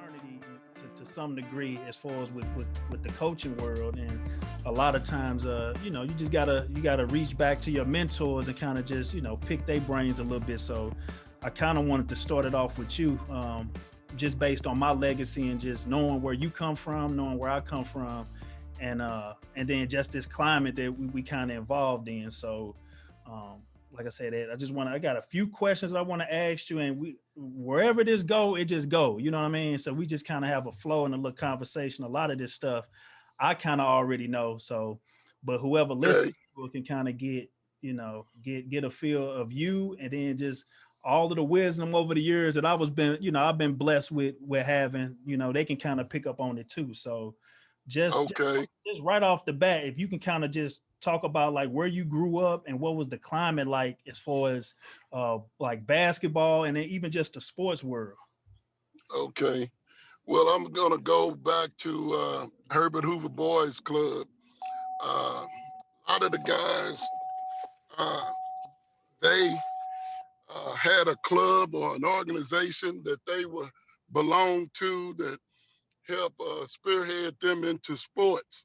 fraternity to some degree as far as with the coaching world, and a lot of times you just gotta reach back to your mentors and kind of just pick their brains a little bit. So I kind of wanted to start it off with you, just based on my legacy and just knowing where you come from, knowing where I come from, and then just this climate that we kind of involved in. So like I said, I got a few questions I want to ask you, and wherever this go, it just go. You know what I mean? So we just kind of have a flow and a little conversation. A lot of this stuff I kind of already know. So, but whoever Okay. listens can kind of get a feel of you, and then just all of the wisdom over the years that I've been blessed with having. They can kind of pick up on it too. So just, just Okay. just right off the bat, if you can kind of just talk about like where you grew up and what was the climate like as far as like basketball and then even just the sports world. Okay. Well, I'm gonna go back to Herbert Hoover Boys Club. A lot of the guys, uh, they had a club or an organization that they were belonged to that helped spearhead them into sports.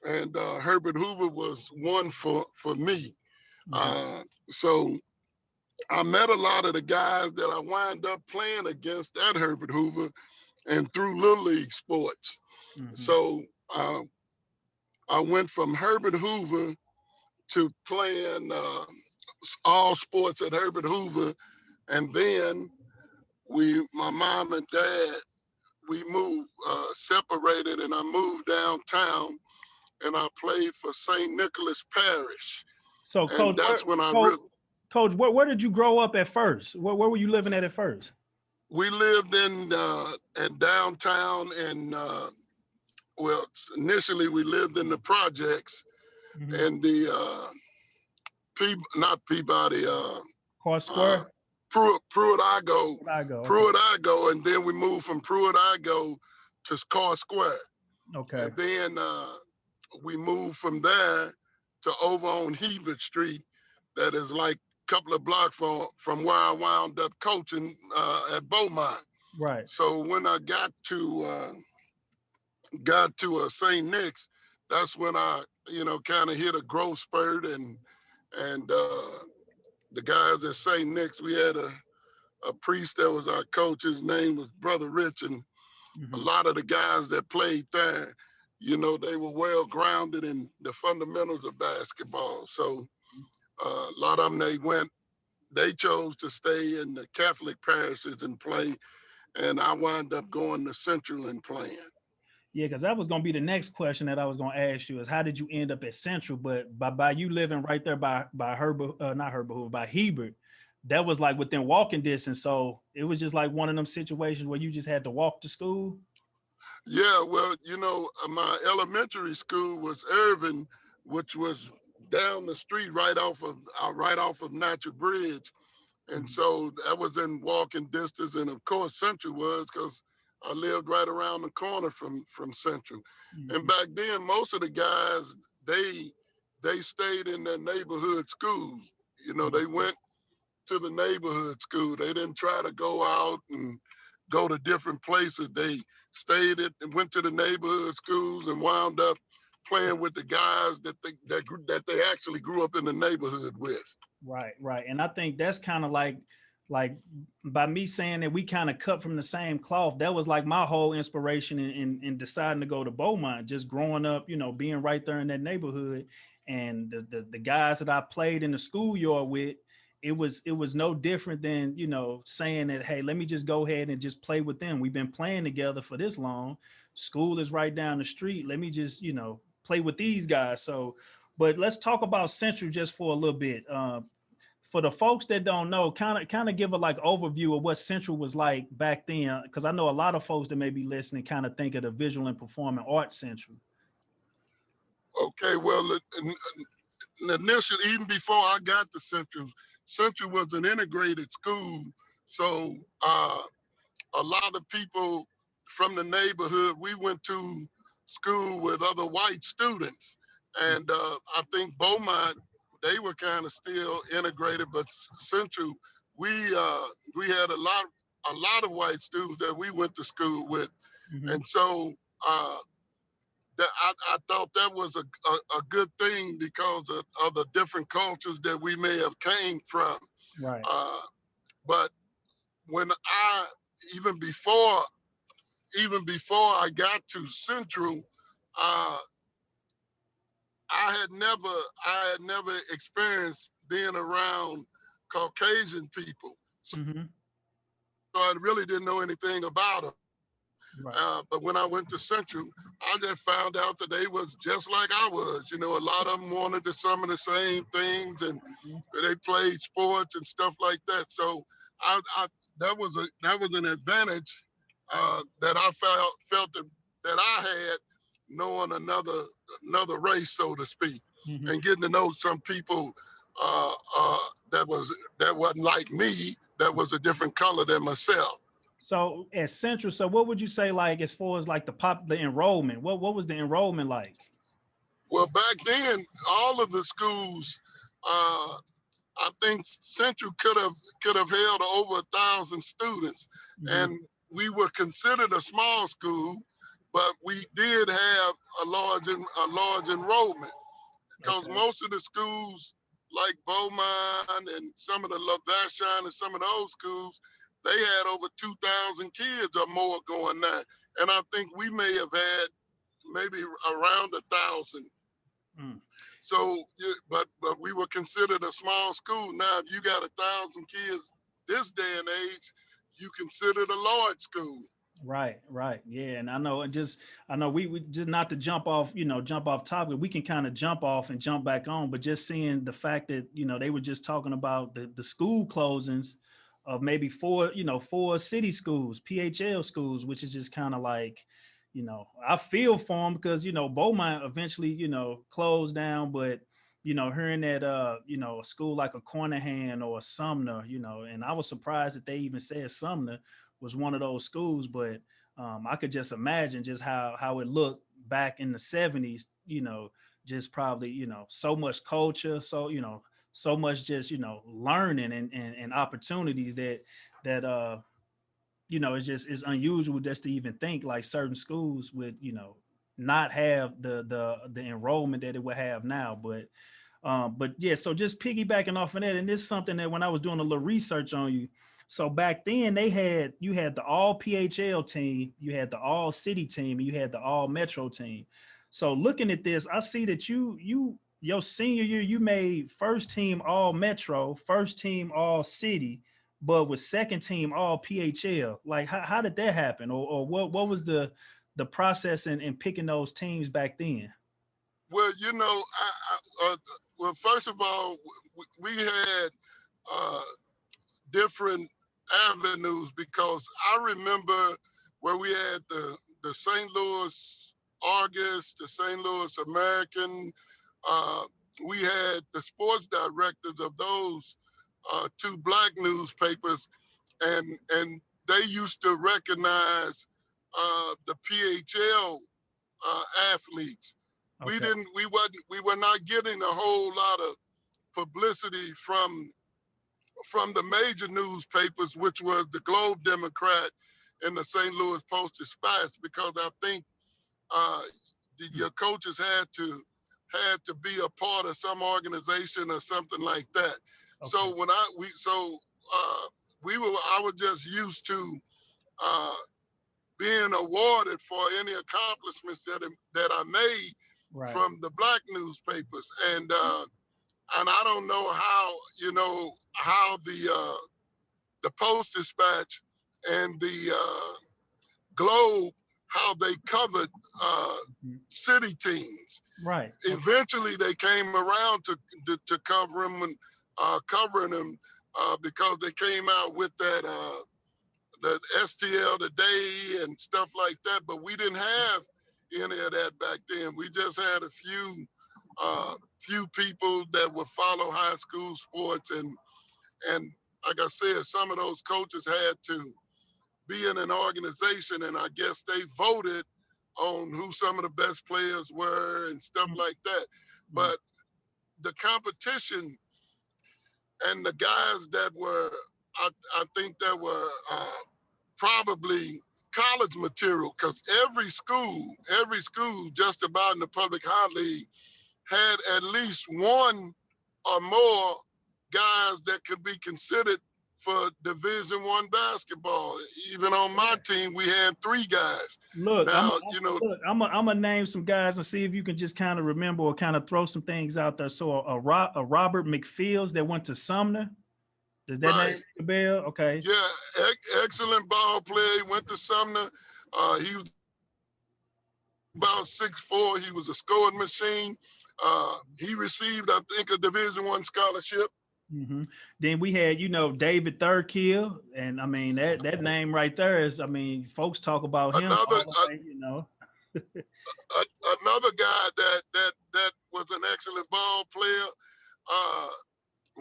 And Herbert Hoover was one for me. Mm-hmm. So I met a lot of the guys that I wind up playing against at Herbert Hoover and through Little League sports. Mm-hmm. So I went from Herbert Hoover to playing all sports at Herbert Hoover. And then my mom and dad, we moved, separated, and I moved downtown and I played for St. Nicholas Parish. So, And coach, that's when I coach, really, coach, where did you grow up at first? Where were you living at first? we lived in downtown and well, initially we lived in the projects Mm-hmm. and the not Peabody, Court uh, Square. Pruitt Igoe, Where I go. Okay. Pruitt Igoe, and then we moved from Pruitt Igoe to Car Square, Okay. and then we moved from there to over on Hebert Street, that is like a couple of blocks from where I wound up coaching at Beaumont. Right. So when I got to St. Nick's, that's when I kind of hit a growth spurt and the guys at St. Nick's, we had a priest that was our coach. His name was Brother Rich, and a Mm-hmm. lot of the guys that played there, they were well grounded in the fundamentals of basketball. So a lot of them, they chose to stay in the Catholic parishes and play, and I wound up going to Central and playing. Yeah, because that was going to be the next question that I was going to ask you is how did you end up at Central? But by you living right there by Herbert, not Herbert Hoover, by Hebert, that was like within walking distance. So it was just like one of them situations where you just had to walk to school. Yeah, well, my elementary school was Irvin, which was down the street right off of Natural Bridge. And Mhm. so that was in walking distance. And of course, Central was because I lived right around the corner from Central. And Mhm. back then, most of the guys, they stayed in their neighborhood schools. They went to the neighborhood school. They didn't try to go out and go to different places. They stayed and went to the neighborhood schools and wound up playing with the guys that they actually grew up in the neighborhood with. Right, right. And I think that's kind of like by me saying that we kind of cut from the same cloth, that was like my whole inspiration in deciding to go to Beaumont, just growing up, being right there in that neighborhood. And the guys that I played in the schoolyard with, it was no different than, saying that, hey, let me just go ahead and just play with them. We've been playing together for this long. School is right down the street. Let me just, play with these guys. So, but let's talk about Central just for a little bit. For the folks that don't know, kind of give a like overview of what Central was like back then, because I know a lot of folks that may be listening kind of think of the Visual and Performing Arts Central. Okay, well, initially, even before I got to Central, Central was an integrated school. So a lot of people from the neighborhood, we went to school with other white students. And I think Beaumont, they were kind of still integrated, but Central, we we had a lot. a lot of white students that we went to school with. Mm-hmm. And so that I thought that was a good thing because of the different cultures that we may have came from. Right. But when even before I got to Central, uh, I had never experienced being around Caucasian people, so Mm-hmm. I really didn't know anything about them. Right. But when I went to Central, I just found out that they was just like I was. You know, a lot of them wanted some of the same things, and Mm-hmm. they played sports and stuff like that. So that was an advantage that I felt that I had knowing another race, so to speak, Mm-hmm. and getting to know some people uh, uh, that wasn't like me, that was a different color than myself. So at Central, so what would you say, like, as far as like the enrollment? What was the enrollment like? Well, back then, all of the schools, uh, I think Central could have held over 1,000 students, Mm-hmm. and we were considered a small school, but we did have a large enrollment because Okay. most of the schools like Beaumont and some of the La Vashon and some of those schools, they had over 2,000 kids or more going there, and I think we may have had maybe around 1,000. Mm. So, but we were considered a small school. Now, if you got 1,000 kids this day and age, you considered a large school. Right, right. Yeah. And I know, I know we just, not to jump off, jump off topic, we can kind of jump off and jump back on, but just seeing the fact that, they were just talking about the school closings of maybe four city schools, PHL schools, which is just kind of like, I feel for them because, Beaumont eventually, closed down, but, hearing that, a school like a Cornerhan or a Sumner, and I was surprised that they even said Sumner was one of those schools, but I could just imagine just how it looked back in the 70s, just probably, so much culture, so, so much just, learning and opportunities that it's unusual just to even think like certain schools would, not have the enrollment that it would have now. But yeah, so just piggybacking off of that, and this is something that when I was doing a little research on you, so back then you had the all PHL team, you had the all city team, and you had the all metro team. So looking at this, I see that your senior year you made first team all metro, first team all city, but with second team all PHL. Like how did that happen, or what was the process in picking those teams back then? Well, well, first of all, we had uh, different avenues because I remember where we had the St. Louis Argus, the St. Louis American. Uh, we had the sports directors of those two black newspapers, and they used to recognize the PHL athletes. We Okay. didn't. We were not getting a whole lot of publicity from the major newspapers, which was the Globe Democrat and the St. Louis Post-Dispatch, because I think uh, your coaches had to be a part of some organization or something like that. Okay. So I was just used to uh, being awarded for any accomplishments that I made Right. from the black newspapers, and I don't know how the Post Dispatch and the Globe, how they covered Mhm. city teams. Right. Okay. Eventually, they came around to cover them and covering them because they came out with that the STL today and stuff like that. But we didn't have any of that back then. We just had a few people that would follow high school sports, and like I said, some of those coaches had to be in an organization, and I guess they voted on who some of the best players were and stuff like that. Mhm. But the competition and the guys that were, I think that were probably college material, because every school just about in the public high league had at least one or more guys that could be considered for Division I basketball. Even on my team, we had 3 guys. Look, Now, I'm gonna name some guys and see if you can just kind of remember or kind of throw some things out there. So a Robert McFields that went to Sumner. Does that name ring a bell? Okay. Yeah, excellent ball player. He went to Sumner. He was about 6'4". He was a scoring machine. He received, I think, a Division I scholarship. Mm-hmm. Then we had, David Thurkill, and I mean that name right there is, I mean, folks talk about him. Another guy that was an excellent ball player.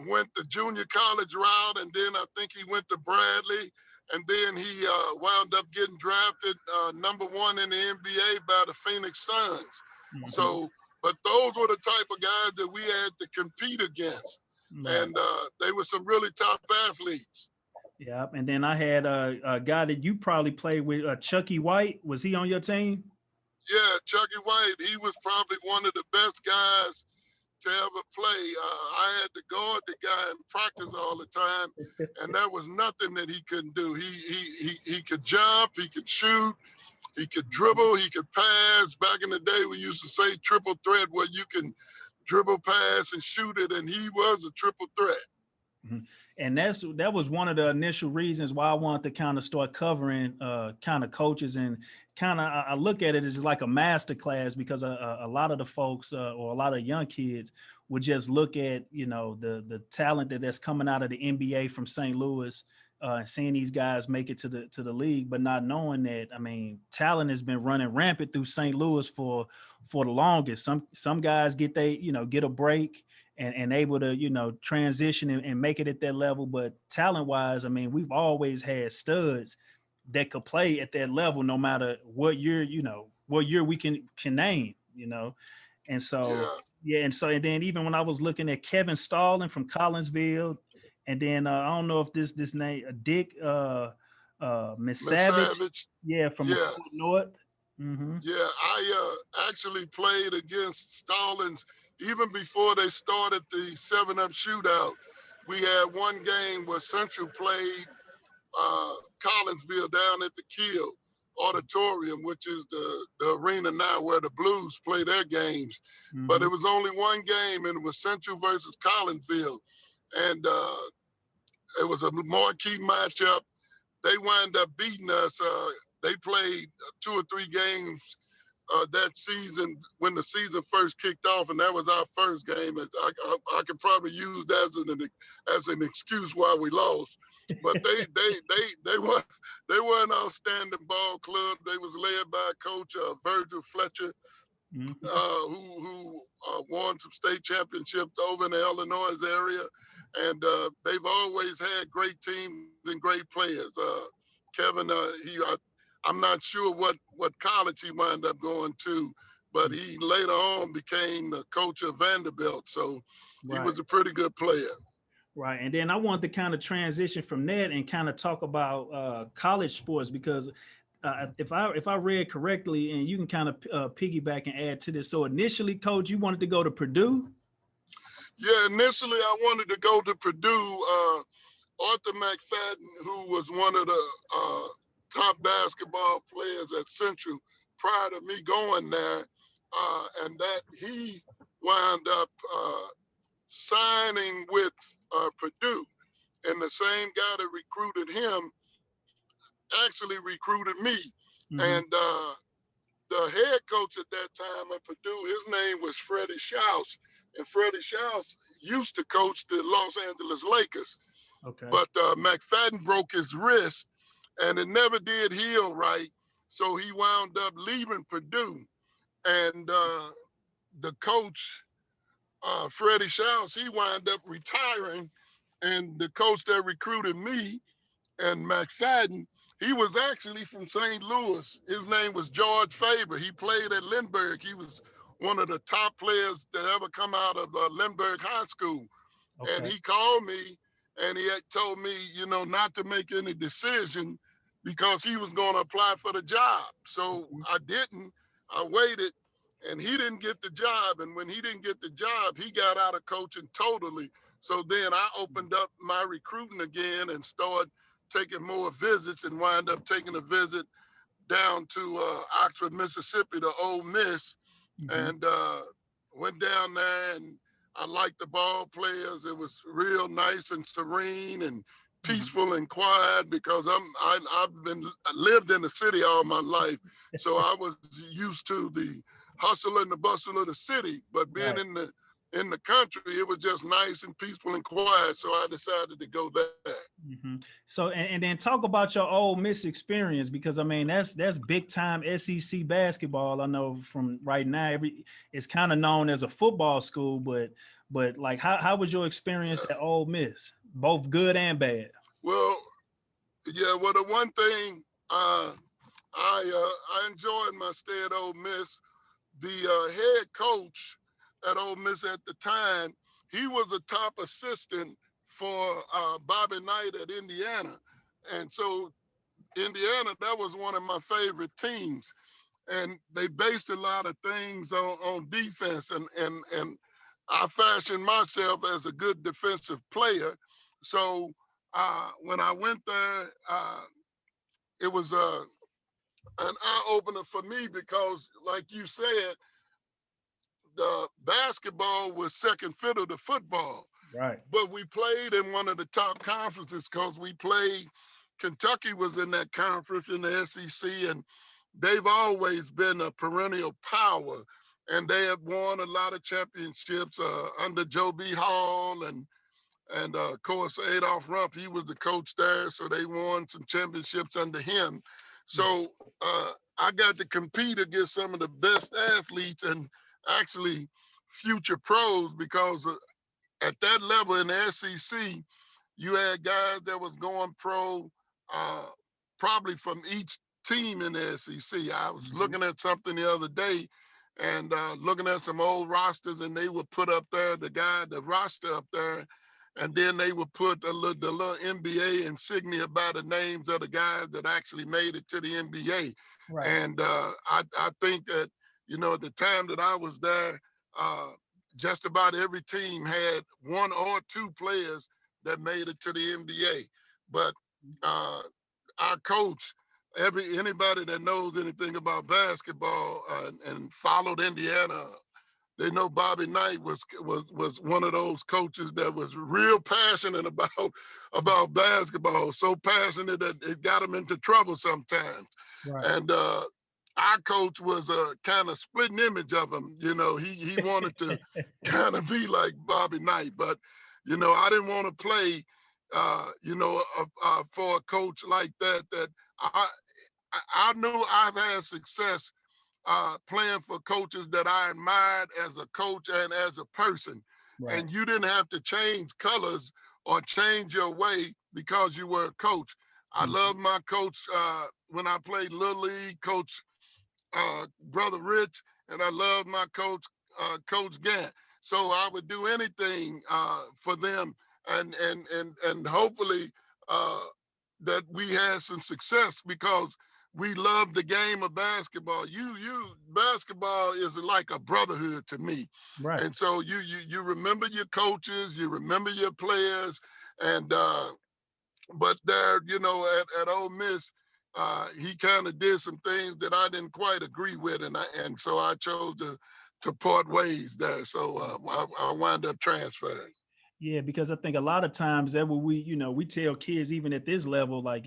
Went the junior college route, and then I think he went to Bradley, and then he wound up getting drafted #1 in the NBA by the Phoenix Suns. Mm-hmm. So, but those were the type of guys that we had to compete against, and they were some really top athletes. Yeah, and then I had a guy that you probably played with, Chucky White. Was he on your team? Yeah, Chucky White. He was probably one of the best guys to ever play. I had to guard the guy in practice all the time, and there was nothing that he couldn't do. He could jump, he could shoot, he could dribble, he could pass. Back in the day, we used to say triple threat, where you can dribble, pass, and shoot it, and he was a triple threat. Mm-hmm. And that was one of the initial reasons why I wanted to kind of start covering kind of coaches, and kind of I look at it as like a master class, because a lot of the folks or a lot of young kids would just look at, the talent that's coming out of the NBA from St. Louis, and seeing these guys make it to the league, but not knowing that, I mean, talent has been running rampant through St. Louis for the longest. Some guys get a break and able to, transition and make it at that level. But talent wise, I mean, we've always had studs that could play at that level, no matter what year, what year we can name, And so, and then even when I was looking at Kevin Stalling from Collinsville, and then I don't know if this name, Dick Misavage. Yeah, from North. Mm-hmm. Yeah, I actually played against Stallings even before they started the 7-Up shootout. We had one game where Central played Collinsville down at the Kiel Auditorium, which is the arena now where the Blues play their games. Mm-hmm. But it was only one game, and it was Central versus Collinsville. And it was a marquee matchup. They wound up beating us. They played 2 or 3 games that season when the season first kicked off, and that was our first game. I could probably use that as an excuse why we lost. But they were an outstanding ball club. They was led by Coach Virgil Fletcher, who won some state championships over in the Illinois area, and they've always had great teams and great players. Kevin, I'm not sure what college he wound up going to, but he later on became the coach of Vanderbilt. So he was a pretty good player. Right. And then I want to kind of transition from that and kind of talk about college sports, because if I read correctly, and you can kind of piggyback and add to this. So initially, Coach, you wanted to go to Purdue? Yeah, initially I wanted to go to Purdue. Arthur McFadden, who was one of the top basketball players at Central prior to me going there, and that he wound up signing with Purdue, and the same guy that recruited him actually recruited me. Mm-hmm. And the head coach at that time at Purdue, his name was Freddie Schaus, and Freddie Schaus used to coach the Los Angeles Lakers. Okay. But McFadden broke his wrist, and it never did heal right. So he wound up leaving Purdue. And the coach, Freddie Schaus, he wound up retiring. And the coach that recruited me and McFadden, he was actually from St. Louis. His name was George Faber. He played at Lindbergh. He was one of the top players that ever come out of Lindbergh High School. Okay. And he called me, and he had told me, not to make any decision because he was going to apply for the job. So I didn't. I waited, and he didn't get the job. And when he didn't get the job, he got out of coaching totally. So then I opened up my recruiting again and started taking more visits, and wind up taking a visit down to Oxford, Mississippi, to Ole Miss, Mm-hmm. and went down there, and I liked the ball players. It was real nice and serene and peaceful and quiet, because I lived in the city all my life, so I was used to the hustle and the bustle of the city. But being Right. in the country, it was just nice and peaceful and quiet. So I decided to go there. Mm-hmm. So and then talk about your Ole Miss experience, because I mean that's big time SEC basketball. I know from right now it's kind of known as a football school, but like how was your experience Yeah. at Ole Miss, both good and bad? Well, yeah. Well, the one thing I enjoyed my stay at Ole Miss. The head coach at Ole Miss at the time, he was a top assistant for Bobby Knight at Indiana, and so Indiana, that was one of my favorite teams, and they based a lot of things on defense, and I fashioned myself as a good defensive player. So when I went there, it was an eye opener for me, because, like you said, the basketball was second fiddle to football. Right. But we played in one of the top conferences, because we played, Kentucky was in that conference in the SEC, and they've always been a perennial power. And they have won a lot of championships under Joe B. Hall, and of course, Adolph Rumpf, he was the coach there, so they won some championships under him. So I got to compete against some of the best athletes, and actually future pros, because at that level in the SEC, you had guys that was going pro, probably from each team in the SEC. I was looking at something the other day, and looking at some old rosters, and they would put up there the roster up there, and then they would put the little NBA insignia by the names of the guys that actually made it to the NBA. Right. And I think that, at the time that I was there, just about every team had one or two players that made it to the NBA. But our coach, anybody that knows anything about basketball and followed Indiana, they know Bobby Knight was one of those coaches that was real passionate about basketball, so passionate that it got him into trouble sometimes. Right. And our coach was a kind of splitting image of him. He wanted to kind of be like Bobby Knight, but I didn't want to play, for a coach like that. That I knew I've had success playing for coaches that I admired as a coach and as a person. Right. And you didn't have to change colors or change your way because you were a coach. I love my coach when I played Little League, Coach Brother Rich, and I love my coach, Coach Gant. So I would do anything for them, and hopefully that we had some success, because we love the game of basketball. Basketball is like a brotherhood to me. Right. And so you remember your coaches, you remember your players, and but there, at Ole Miss, he kind of did some things that I didn't quite agree with, and so I chose to part ways there. So I wound up transferring. Yeah, because I think a lot of times that what we tell kids, even at this level, like,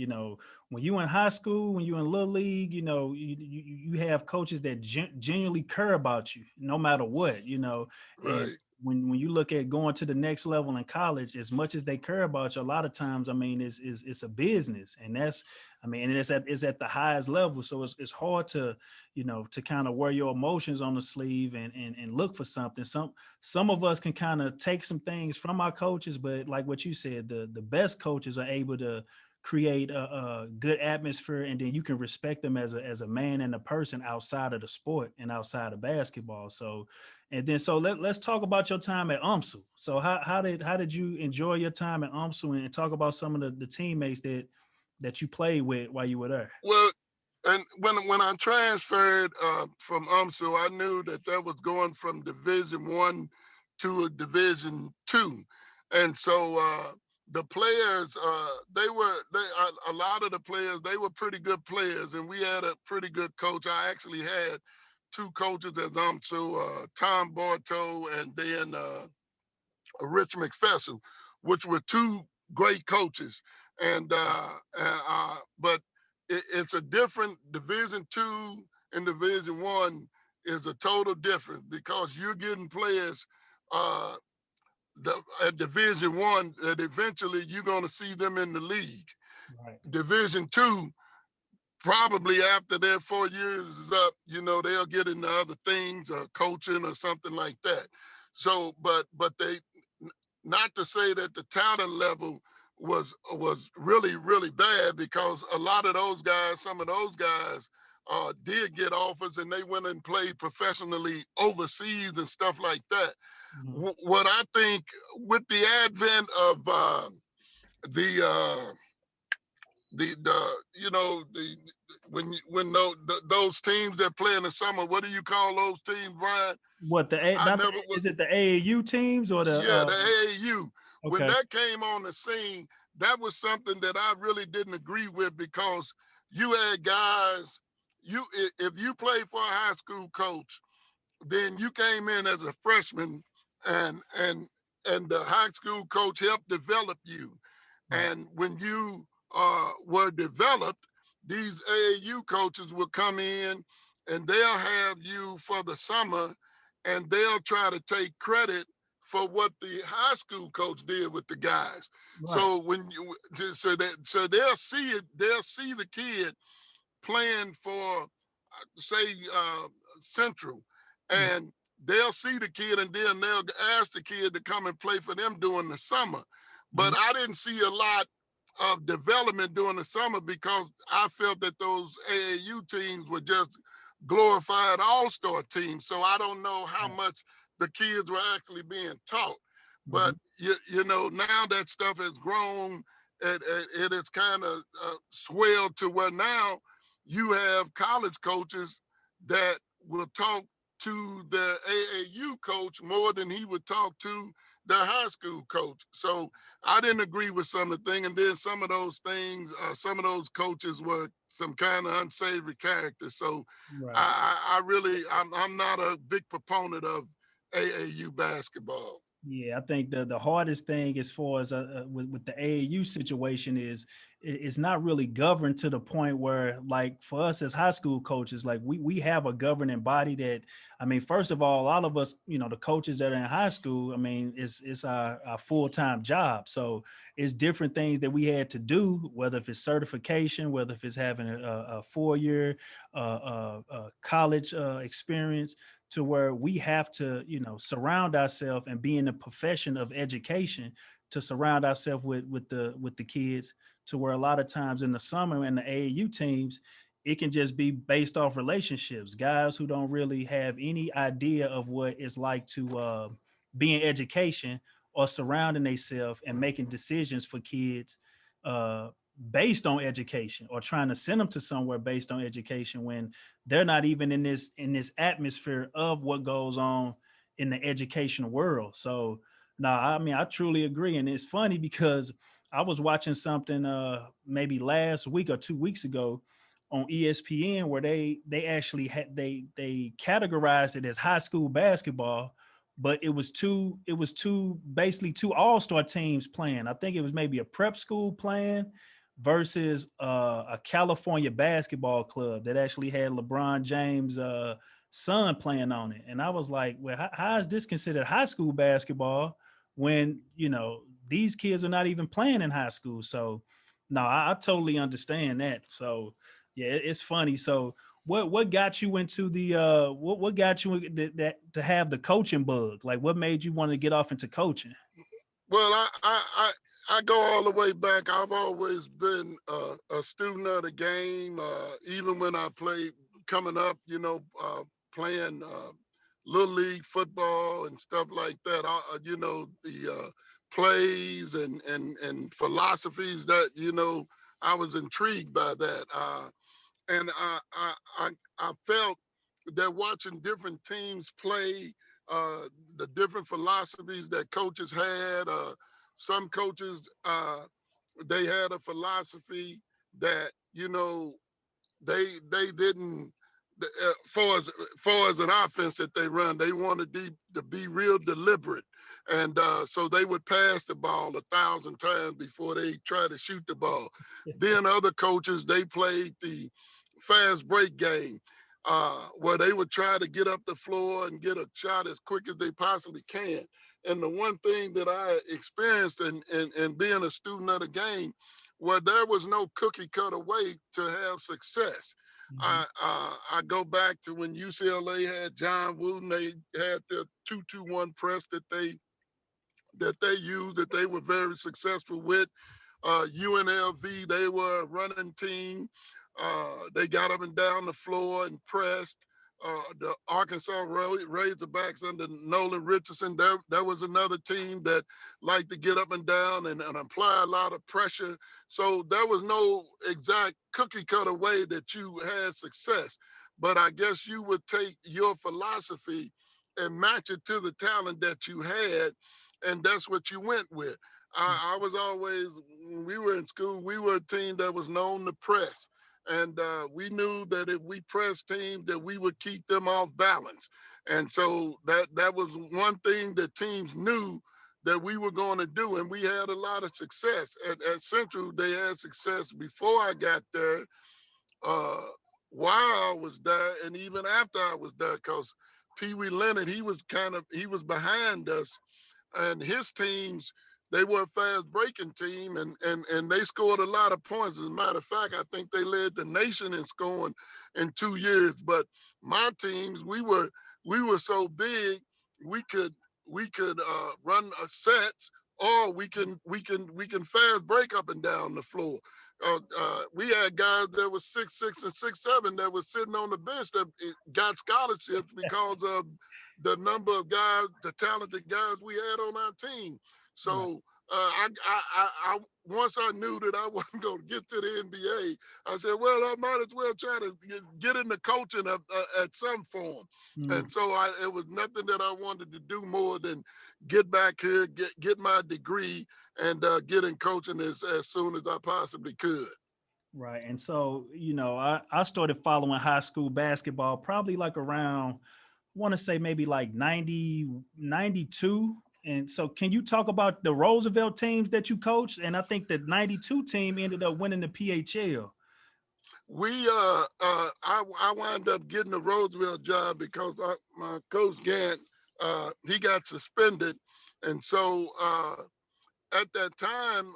when you in high school, when you in little league, you have coaches that genuinely care about you no matter what, and Right. when you look at going to the next level in college, as much as they care about you, a lot of times, I mean, it's a business, and it's at the highest level. So it's hard to, to kind of wear your emotions on the sleeve and look for something. Some of us can kind of take some things from our coaches, but like what you said, the best coaches are able to create a good atmosphere, and then you can respect them as a man and a person outside of the sport and outside of basketball. So, and then let's talk about your time at UMSL. So how did you enjoy your time at UMSL, and talk about some of the teammates that that you played with while you were there? Well, and when I transferred from UMSU, I knew that was going from Division I to a Division II, and so the players a lot of the players, they were pretty good players, and we had a pretty good coach. I actually had two coaches at UMSU, Tom Borto and then Rich McPherson, which were two great coaches. But it's a different Division II and Division I is a total difference because you're getting players uh, at Division I that eventually you're going to see them in the league. Right. Division II, probably after their 4 years is up, they'll get into other things, coaching or something like that. So, but they, not to say that the talent level was really bad, because a lot of those guys, some of those guys, did get offers and they went and played professionally overseas and stuff like that. Mhm. What I think with the advent of the the those teams that play in the summer, what do you call those teams, Bryan? What I not never is it the AAU teams or the Yeah, the AAU. When okay. that came on the scene, that was something that I really didn't agree with, because you had guys, if you played for a high school coach, then you came in as a freshman, and the high school coach helped develop you. Right. And when you were developed, these AAU coaches will come in and they'll have you for the summer, and they'll try to take credit for what the high school coach did with the guys. Right. So when you so they'll see it, they'll see the kid playing for, say, Central, Mhm. and they'll see the kid, and then they'll ask the kid to come and play for them during the summer. But Mhm. I didn't see a lot of development during the summer, because I felt that those AAU teams were just glorified all-star teams. So I don't know how Right. much the kids were actually being taught. But Mhm. now that stuff has grown, it has kind of swelled to where now you have college coaches that will talk to their AAU coach more than he would talk to their high school coach. So I didn't agree with some of the things. And then some of those things, some of those coaches were some kind of unsavory characters. So Right. I'm not a big proponent of AAU basketball. Yeah, I think the hardest thing as far as with the AAU situation is it's not really governed to the point where, like, for us as high school coaches, like we have a governing body that, I mean, first of all, all of us, the coaches that are in high school, I mean, it's our full-time job. So it's different things that we had to do, whether if it's certification, whether if it's having a 4-year college experience, to where we have to, surround ourselves and be in the profession of education, to surround ourselves with the kids, to where a lot of times in the summer in the AAU teams, it can just be based off relationships, guys who don't really have any idea of what it's like to be in education, or surrounding themselves and making decisions for kids uh, based on education, or trying to send them to somewhere based on education, when they're not even in this atmosphere of what goes on in the educational world. So no, I mean, I truly agree. And it's funny because I was watching something maybe last week or 2 weeks ago on ESPN, where they actually had they categorized it as high school basketball, but it was two basically two all-star teams playing. I think it was maybe a prep school playing versus a California basketball club that actually had LeBron James' son playing on it. And I was like, well, how is this considered high school basketball when, these kids are not even playing in high school? So no, I totally understand that. So yeah, it's funny. So what got you into the what got you that to have the coaching bug? Like, what made you want to get off into coaching? Well, I go all the way back. I've always been a student of the game. Even when I played coming up, playing little league football and stuff like that. The plays and philosophies that I was intrigued by that. And I felt that watching different teams play, the different philosophies that coaches had, some coaches, they had a philosophy that, they didn't, far as an offense that they run, they wanted to be real deliberate, and so they would pass the ball 1,000 times before they try to shoot the ball. Then other coaches, they played the fast break game, where they would try to get up the floor and get a shot as quick as they possibly can. And the one thing that I experienced in being a student of the game, where there was no cookie cutter way to have success. Mhm. I go back to when UCLA had John Wooden. They had the 2-2-1 press that they used, that they were very successful with. UNLV, they were a running team. They got up and down the floor and pressed. The Arkansas Razorbacks under Nolan Richardson, there was another team that liked to get up and down and apply a lot of pressure. So there was no exact cookie cutter way that you had success. But I guess you would take your philosophy and match it to the talent that you had, and that's what you went with. I was always, when we were in school, we were a team that was known to press. And we knew that if we pressed teams, that we would keep them off balance. And so that was one thing that teams knew that we were going to do. And we had a lot of success. At Central, they had success before I got there, uh, while I was there, and even after I was there, because Pee Wee Leonard, he was behind us, and his teams, they were a fast breaking team, and they scored a lot of points. As a matter of fact, I think they led the nation in scoring in 2 years. But my teams, we were so big, we could run sets, or we can fast break up and down the floor. We had guys that was 6'6" and 6'7" that was sitting on the bench that got scholarships because of the number of guys, the talented guys we had on our team. Right. So I once I knew that I wasn't going to get to the NBA, I said, well, I might as well try to get into coaching at some form. Mm. And so it was nothing that I wanted to do more than get back here, get my degree, and get in coaching as soon as I possibly could. Right. And so, I started following high school basketball probably like around, want to say maybe like 90, 92. And so can you talk about the Roosevelt teams that you coached? And I think the 92 team ended up winning the PHL. I wound up getting a Roosevelt job because my coach Gant, he got suspended. And so at that time,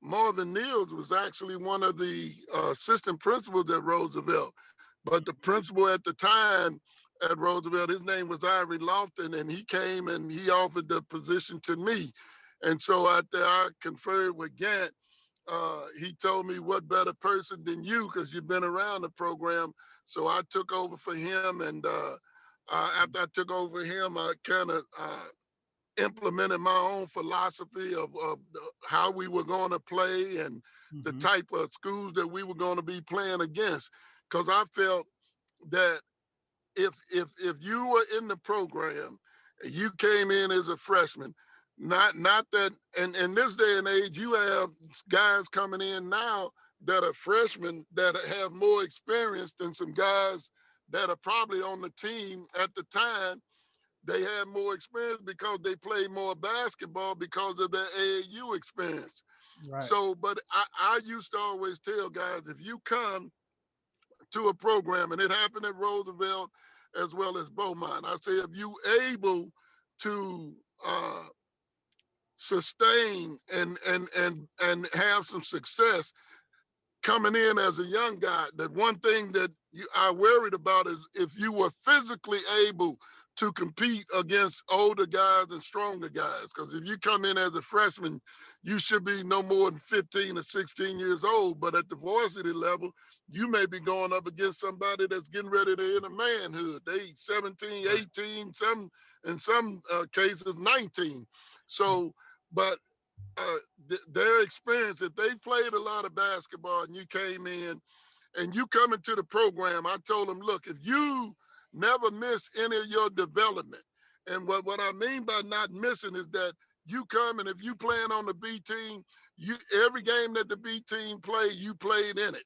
Marvin Niels was actually one of the assistant principals at Roosevelt. But the principal at the time at Roosevelt, his name was Ivory Lofton, and he came and he offered the position to me. And so after I conferred with Gant, he told me, what better person than you, because you've been around the program. So I took over for him. And after I took over him, I kind of implemented my own philosophy of how we were going to play and the Mm-hmm. type of schools that we were going to be playing against. Because I felt that if you were in the program, you came in as a freshman, not that, and in this day and age, you have guys coming in now that are freshmen that have more experience than some guys that are probably on the team at the time. They have more experience because they play more basketball because of their AAU experience. Right. So, but I used to always tell guys, if you come to a program, and it happened at Roosevelt as well as Beaumont, I say, if you able to sustain and have some success coming in as a young guy, that one thing that I worried about is if you were physically able to compete against older guys and stronger guys. Because if you come in as a freshman, you should be no more than 15 or 16 years old. But at the varsity level, you may be going up against somebody that's getting ready to enter manhood. They 17, Right. 18, some in some cases 19. So, but their experience, if they played a lot of basketball and you came in and you come into the program, I told them, look, if you never miss any of your development, and what I mean by not missing is that you come and if you playing on the B team, you every game that the B team played, you played in it.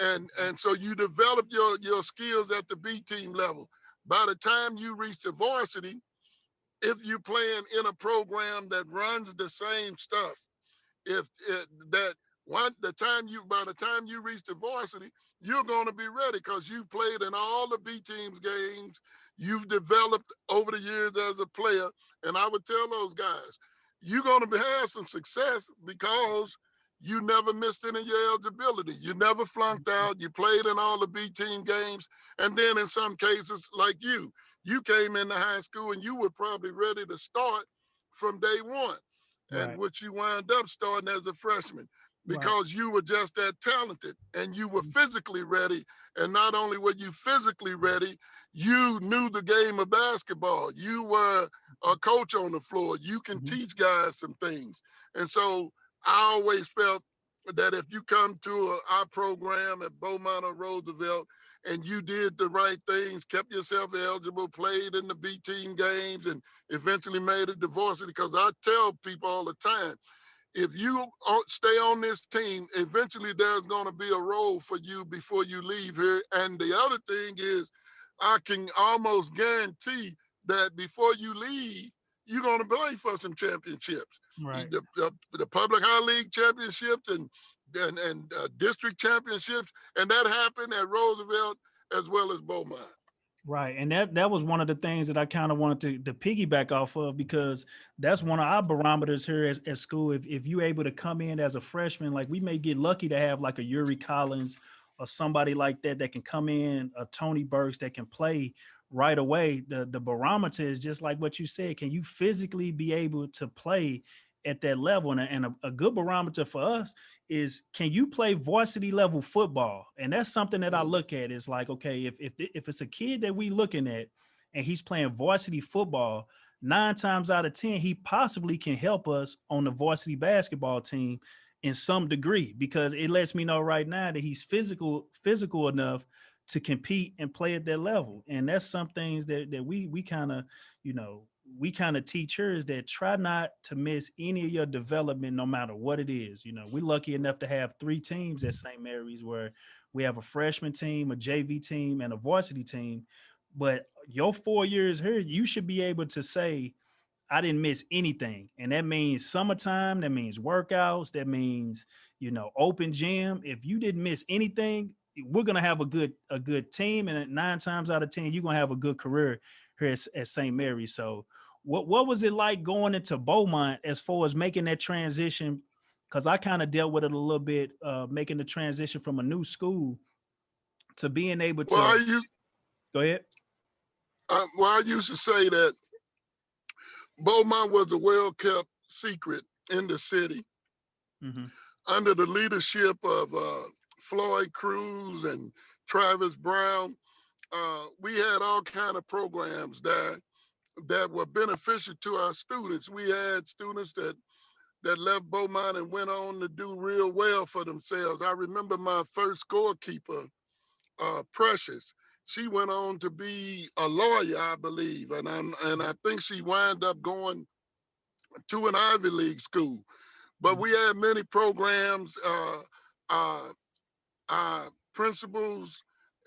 And so you develop your skills at the B team level. By the time you reach the varsity, if you playing in a program that runs the same stuff, if that one by the time you reach the varsity, you're going to be ready because you've played in all the B teams games. You've developed over the years as a player, and I would tell those guys, you're going to have some success because you never missed any of your eligibility. You never flunked out. You played in all the B team games, and then in some cases, like you came into high school and you were probably ready to start from day one, and Right. which you wind up starting as a freshman Right. because you were just that talented and you were Mhm. physically ready. And not only were you physically ready, you knew the game of basketball. You were a coach on the floor. You can Mhm. teach guys some things. And so I always felt that if you come to our program at Beaumont or Roosevelt and you did the right things, kept yourself eligible, played in the B team games, and eventually made a varsity. Because I tell people all the time, if you stay on this team, eventually there's going to be a role for you before you leave here. And the other thing is, I can almost guarantee that before you leave, you're going to play for some championships. Right. The public high league championships and district championships, and that happened at Roosevelt as well as Beaumont. Right. And that was one of the things that I kind of wanted to piggyback off of, because that's one of our barometers here at school. If you able to come in as a freshman, like we may get lucky to have like a Yuri Collins or somebody like that can come in, a Tony Burks that can play right away. The barometer is just like what you said. Can you physically be able to play at that level? And a good barometer for us is, can you play varsity level football? And that's something that I Mm. look at. Is like, okay, if it's a kid that we looking at and he's playing varsity football, 9 times out of 10 he possibly can help us on the varsity basketball team in some degree, because it lets me know right now that he's physical enough to compete and play at that level. And that's some things that we kind of, you know, we kind of teach her, is that try not to miss any of your development, no matter what it is. You know, we're lucky enough to have 3 teams at St. Mary's, where we have a freshman team, a JV team, and a varsity team. But your 4 years here, you should be able to say, I didn't miss anything. And that means summertime, that means workouts, that means, you know, open gym. If you didn't miss anything, we're gonna have a good team. And 9 times out of 10, you're gonna have a good career here at St. Mary's. So what was it like going into Beaumont as far as making that transition? Because I kind of dealt with it a little bit, making the transition from a new school to being able Well, to go ahead. I used to say that Beaumont was a well-kept secret in the city Mm-hmm. under the leadership of Floyd Cruz and Travis Brown. We had all kind of programs there that were beneficial to our students. We had students that left Beaumont and went on to do real well for themselves. I remember my first scorekeeper, Precious. She went on to be a lawyer, I believe, and I think she wound up going to an Ivy League school. But we had many programs, uh, principals,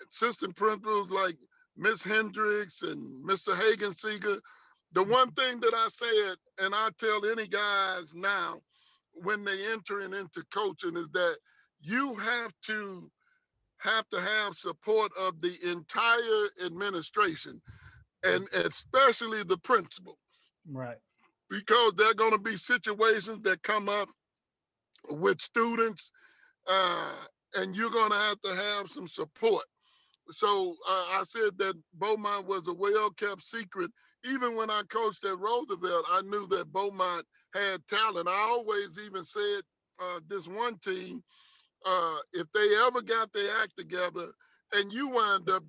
assistant principals like Miss Hendricks and Mr. Hagenseeger. The one thing that I said, and I tell any guys now when they entering into coaching, is that you have support of the entire administration and especially the principal, Right. because there are going to be situations that come up with students, uh, and you're going to have some support. So I said that Beaumont was a well-kept secret. Even when I coached at Roosevelt, I knew that Beaumont had talent. I always even said this one team, if they ever got their act together, and you wound up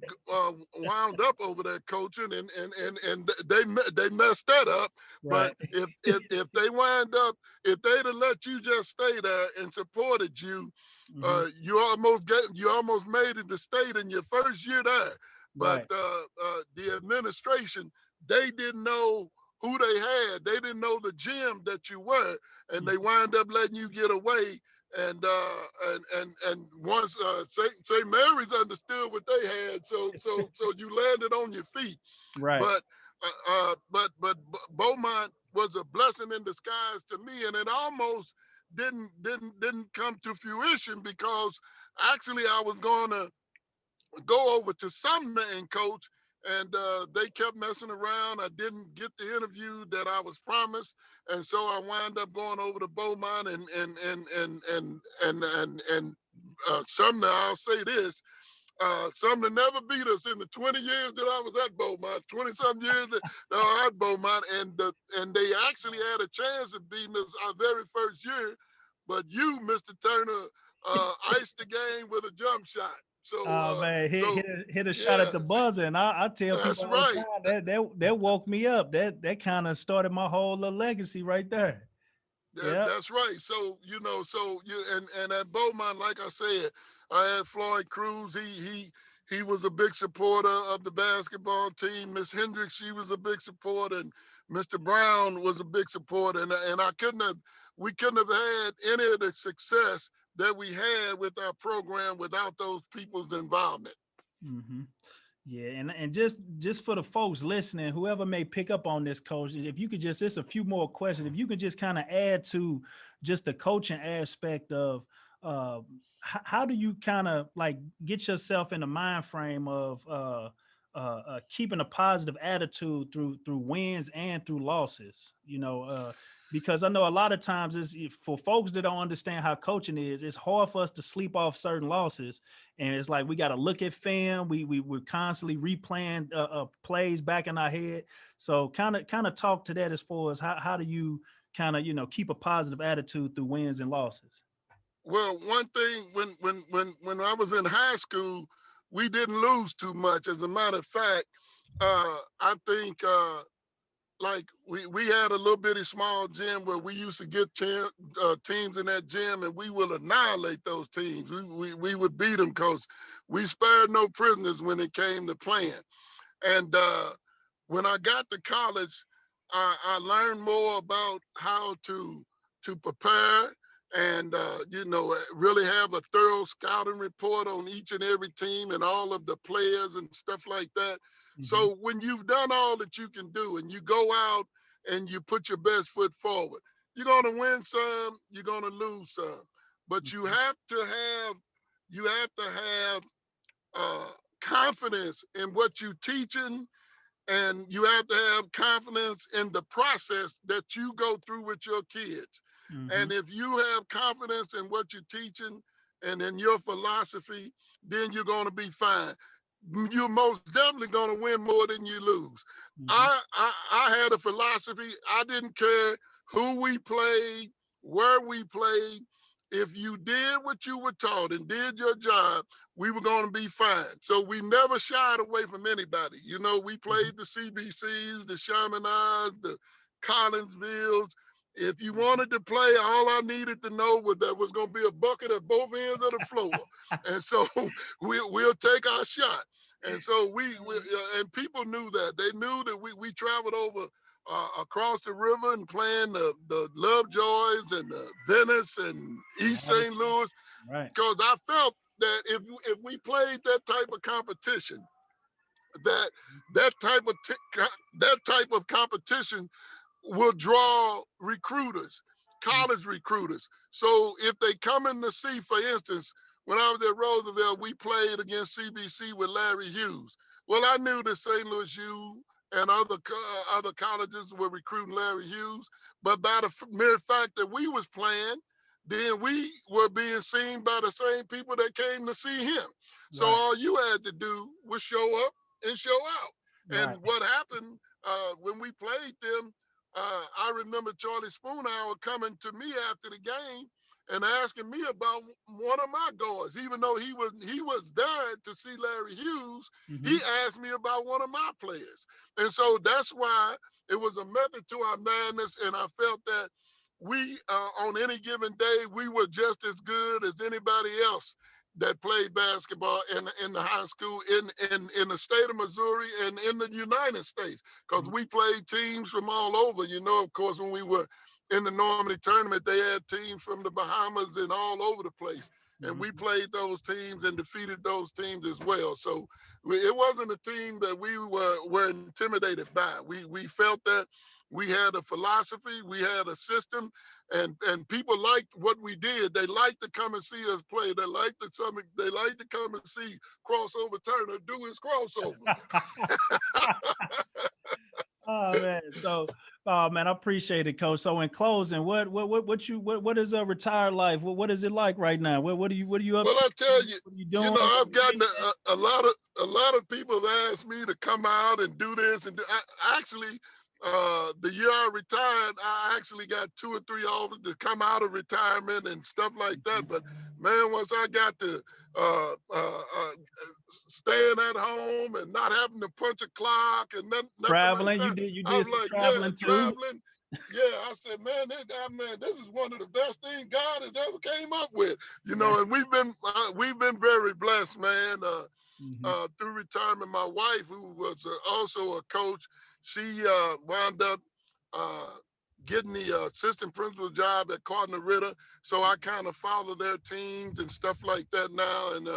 over there coaching, and they messed that up. But Right. if they wind up, if they'd have let you just stay there and supported you, Hmm. you almost made it to state in your first year there. But Right. the administration, they didn't know who they had. They didn't know the gym that you were, and they wind up letting you get away. And once St. Mary's understood what they had, so you landed on your feet. Right. But Beaumont was a blessing in disguise to me, and it almost didn't come to fruition, because actually I was going to go over to Sumner and coach, and they kept messing around. I didn't get the interview that I was promised, and so I wound up going over to Beaumont and Sumner. I'll say this: Sumner never beat us in the 20 years that I was at Beaumont, 20-some years that I was at Beaumont, and they actually had a chance of beating us our very first year, but you, Mr. Turner, iced the game with a jump shot. Oh man, So hit a shot at yeah, the see, buzzer, and I tell that's people all the right. time that woke me up. That kind of started my whole little legacy right there. Yeah. That's right. So so you and at Beaumont, like I said, I had Floyd Cruz. He was a big supporter of the basketball team. Miss Hendricks, she was a big supporter, and Mr. Brown was a big supporter. And we couldn't have had any of the success that we had with our program without those people's involvement. Hmm. Yeah, and just for the folks listening, whoever may pick up on this, coach, if you could just a few more questions. If you could just kind of add to just the coaching aspect of how do you kind of like get yourself in the mind frame of keeping a positive attitude through wins and through losses, because I know a lot of times for folks that don't understand how coaching is, it's hard for us to sleep off certain losses, and it's like we got to look at film. We're constantly replaying plays back in our head. So kind of talk to that as far as how do you kind of keep a positive attitude through wins and losses. Well, one thing, when I was in high school, we didn't lose too much. As a matter of fact, I think like we had a little bitty small gym where we used to get teams in that gym, and we will annihilate those teams. We would beat them because we spared no prisoners when it came to playing. And when I got to college, I learned more about how to prepare, and really have a thorough scouting report on each and every team and all of the players and stuff like that. Hmm. So when you've done all that you can do, and you go out and you put your best foot forward, you're going to win some, you're going to lose some, but Hmm. you have to have confidence in what you're teaching, and you have to have confidence in the process that you go through with your kids. Hmm. And if you have confidence in what you're teaching and in your philosophy, then you're going to be fine. You're most definitely going to win more than you lose. Hmm. I had a philosophy. I didn't care who we played, where we played. If you did what you were taught and did your job, we were going to be fine. So we never shied away from anybody. We Hmm. played the CBCs, the Chaminades, the Collinsvilles. If you wanted to play, all I needed to know was there was going to be a bucket at both ends of the floor. And so we'll take our shot. And so and people knew that. They knew that we traveled over across the river and playing the Lovejoys and the Venice and East All this St. stuff. Louis, Right. because I felt that if we played that type of competition, that that type of that type of competition will draw recruiters, college recruiters. So if they come in to see, for instance, when I was at Roosevelt, we played against CBC with Larry Hughes. Well, I knew that St. Louis U and other colleges were recruiting Larry Hughes, but by the mere fact that we was playing, then we were being seen by the same people that came to see him. So Right. all you had to do was show up and show out. Right. And what happened when we played them, I remember Charlie Spoonhour coming to me after the game, and asking me about one of my guards, even though he was there to see Larry Hughes. He asked me about one of my players. And so that's why it was a method to our madness. And I felt that we, on any given day, we were just as good as anybody else that played basketball in the high school in the state of Missouri and in the United States, because we played teams from all over. You know, of course, when we were in the Normandy tournament, they had teams from the Bahamas and all over the place. And we played those teams and defeated those teams as well. So it wasn't a team that we were intimidated by. We felt that we had a philosophy, we had a system, and people liked what we did. They liked to come and see us play. They liked to come and see Crossover Turner do his crossover. Oh man, oh man, I appreciate it, Coach. So in closing, what is a retired life? What is it like right now? What are you up to? Well, I tell you, what are you doing? You know, I've gotten a lot of people have asked me to come out and do this and do. Actually, the year I retired, I actually got 2 or 3 offers to come out of retirement and stuff like that. But man, once I got to staying at home and not having to punch a clock and nothing traveling, like that, you did some like, traveling too. Traveling. Yeah, I said, man, this is one of the best things God has ever came up with. You know, and we've been very blessed, man. Through retirement, my wife, who was also a coach, she wound up getting the assistant principal job at Cardinal Ritter. So I kind of follow their teams and stuff like that now. And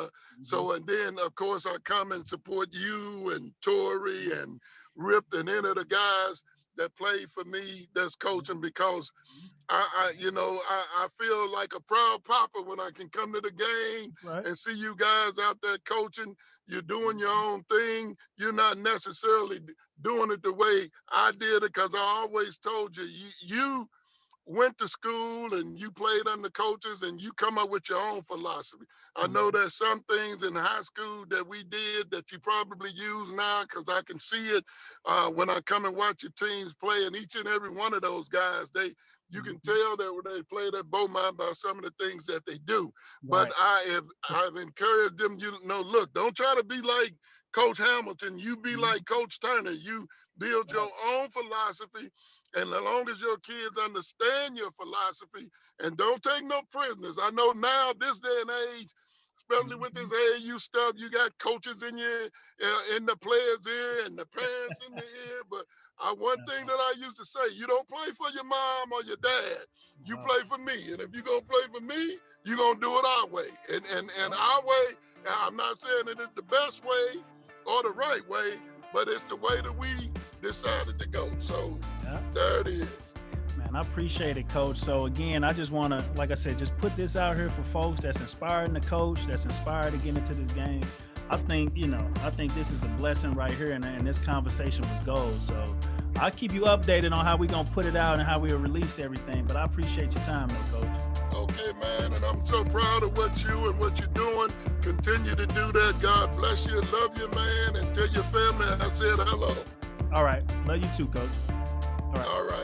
so, and then of course I come and support you and Tori and Rip and any of the guys that play for me that's coaching, because I feel like a proud papa when I can come to the game and see you guys out there coaching. You're doing your own thing. You're not necessarily doing it the way I did it, because I always told you, you went to school and you played under coaches and you come up with your own philosophy. I know there's some things in high school that we did that you probably use now, because I can see it when I come and watch your teams play, and each and every one of those guys, you can tell that when they played at Beaumont by some of the things that they do. But I've encouraged them, look, don't try to be like Coach Hamilton. You be like Coach Turner. You build your own philosophy. And as long as your kids understand your philosophy and don't take no prisoners. I know now, this day and age, especially with this AAU stuff, you got coaches in the players' ear and the parents in the ear. But one thing that I used to say, you don't play for your mom or your dad. You play for me. And if you're going to play for me, you're going to do it our way. And our way, I'm not saying that it's the best way or the right way, but it's the way that we decided to go. So there it is. Man, I appreciate it, Coach. So again, I just want to, like I said, just put this out here for folks that's inspiring to coach, that's inspired to get into this game. I think this is a blessing right here, and this conversation was gold. So I'll keep you updated on how we're going to put it out and how we'll release everything. But I appreciate your time, though, Coach. Okay, man, and I'm so proud of what you're doing. Continue to do that. God bless you. Love you, man, and tell your family I said hello. All right. Love you too, Coach. All right.